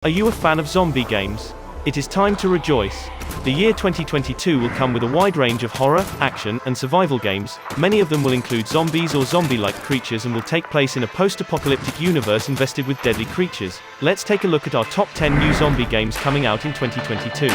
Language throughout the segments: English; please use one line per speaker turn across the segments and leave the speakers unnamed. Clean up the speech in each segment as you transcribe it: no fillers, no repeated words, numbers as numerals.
Are you a fan of zombie games? It is time to rejoice. The year 2022 will come with a wide range of horror, action, and survival games. Many of them will include zombies or zombie-like creatures and will take place in a post-apocalyptic universe invested with deadly creatures. Let's take a look at our top 10 new zombie games coming out in 2022.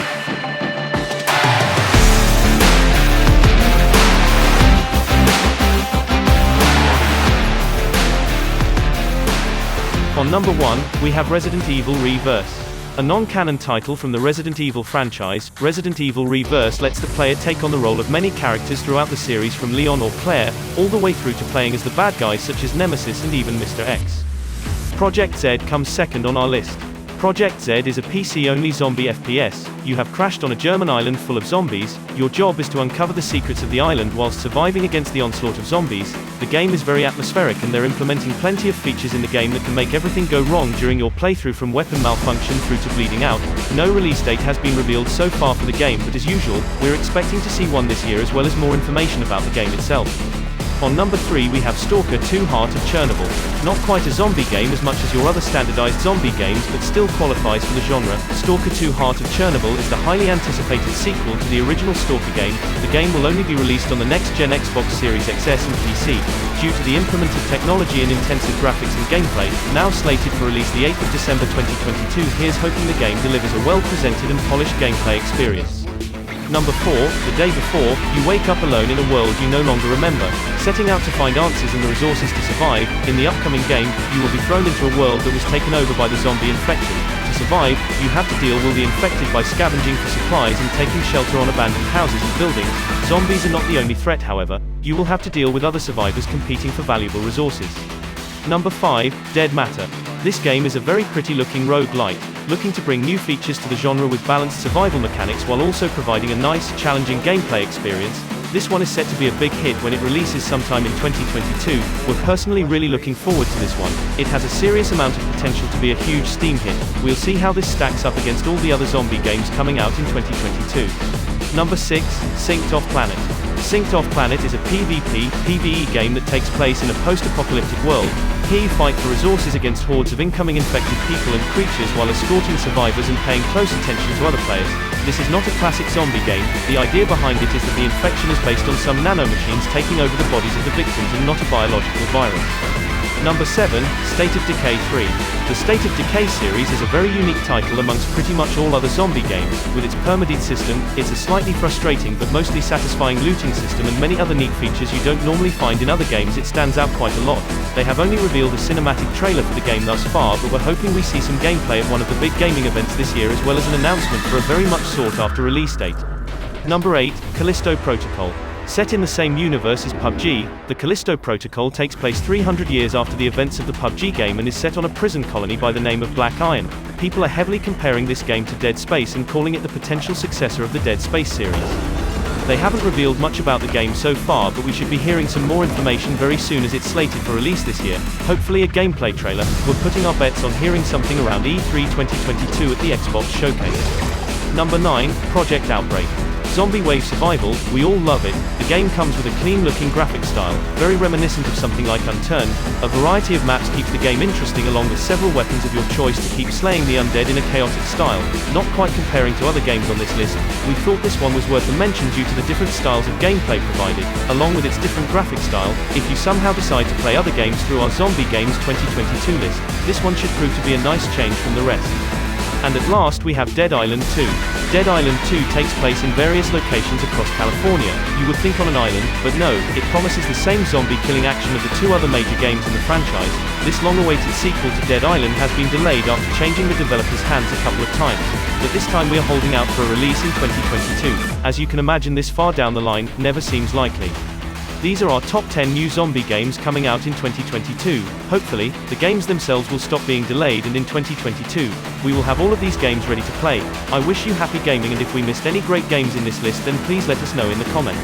On number 1, we have Resident Evil Reverse. A non-canon title from the Resident Evil franchise, Resident Evil Reverse lets the player take on the role of many characters throughout the series, from Leon or Claire, all the way through to playing as the bad guys such as Nemesis and even Mr. X. Project Z comes second on our list. Project Z is a PC-only zombie FPS. You have crashed on a German island full of zombies. Your job is to uncover the secrets of the island whilst surviving against the onslaught of zombies. The game is very atmospheric and they're implementing plenty of features in the game that can make everything go wrong during your playthrough, from weapon malfunction through to bleeding out. No release date has been revealed so far for the game, but as usual, we're expecting to see one this year as well as more information about the game itself. On number 3 we have Stalker 2: Heart of Chernobyl. Not quite a zombie game as much as your other standardized zombie games, but still qualifies for the genre. Stalker 2: Heart of Chernobyl is the highly anticipated sequel to the original Stalker game. The game will only be released on the next-gen Xbox Series XS and PC. Due to the implemented technology and intensive graphics and gameplay, now slated for release the 8th of December 2022, here's hoping the game delivers a well-presented and polished gameplay experience. Number 4, the day before, you wake up alone in a world you no longer remember. Setting out to find answers and the resources to survive, in the upcoming game, you will be thrown into a world that was taken over by the zombie infection. To survive, you have to deal with the infected by scavenging for supplies and taking shelter on abandoned houses and buildings. Zombies are not the only threat, however. You will have to deal with other survivors competing for valuable resources. Number 5, Dead Matter. This game is a very pretty-looking roguelite, looking to bring new features to the genre with balanced survival mechanics while also providing a nice, challenging gameplay experience. This one is set to be a big hit when it releases sometime in 2022. We're personally really looking forward to this one. It has a serious amount of potential to be a huge Steam hit. We'll see how this stacks up against all the other zombie games coming out in 2022. Number 6, Synced Off Planet. Synced Off Planet is a PvP, PvE game that takes place in a post-apocalyptic world. Here you fight for resources against hordes of incoming infected people and creatures while escorting survivors and paying close attention to other players. This is not a classic zombie game. The idea behind it is that the infection is based on some nanomachines taking over the bodies of the victims and not a biological virus. Number 7, State of Decay 3. The State of Decay series is a very unique title amongst pretty much all other zombie games. With its permadeath system, it's a slightly frustrating but mostly satisfying looting system and many other neat features you don't normally find in other games. It stands out quite a lot. They have only revealed a cinematic trailer for the game thus far, but we're hoping we see some gameplay at one of the big gaming events this year, as well as an announcement for a very much sought after release date. Number 8, Callisto Protocol. Set in the same universe as PUBG, the Callisto Protocol takes place 300 years after the events of the PUBG game and is set on a prison colony by the name of Black Iron. People are heavily comparing this game to Dead Space and calling it the potential successor of the Dead Space series. They haven't revealed much about the game so far, but we should be hearing some more information very soon as it's slated for release this year. Hopefully a gameplay trailer. We're putting our bets on hearing something around E3 2022 at the Xbox showcase. Number 9, Project Outbreak. Zombie wave survival, we all love it. The game comes with a clean-looking graphic style, very reminiscent of something like Unturned. A variety of maps keeps the game interesting, along with several weapons of your choice to keep slaying the undead in a chaotic style. Not quite comparing to other games on this list, we thought this one was worth a mention due to the different styles of gameplay provided, along with its different graphic style. If you somehow decide to play other games through our Zombie Games 2022 list, this one should prove to be a nice change from the rest. And at last we have Dead Island 2. Dead Island 2 takes place in various locations across California. You would think on an island, but no, it promises the same zombie-killing action of the two other major games in the franchise. This long-awaited sequel to Dead Island has been delayed after changing the developer's hands a couple of times. But this time we are holding out for a release in 2022. As you can imagine, this far down the line never seems likely. These are our top 10 new zombie games coming out in 2022. Hopefully, the games themselves will stop being delayed, and in 2022, we will have all of these games ready to play. I wish you happy gaming, and if we missed any great games in this list, then please let us know in the comments.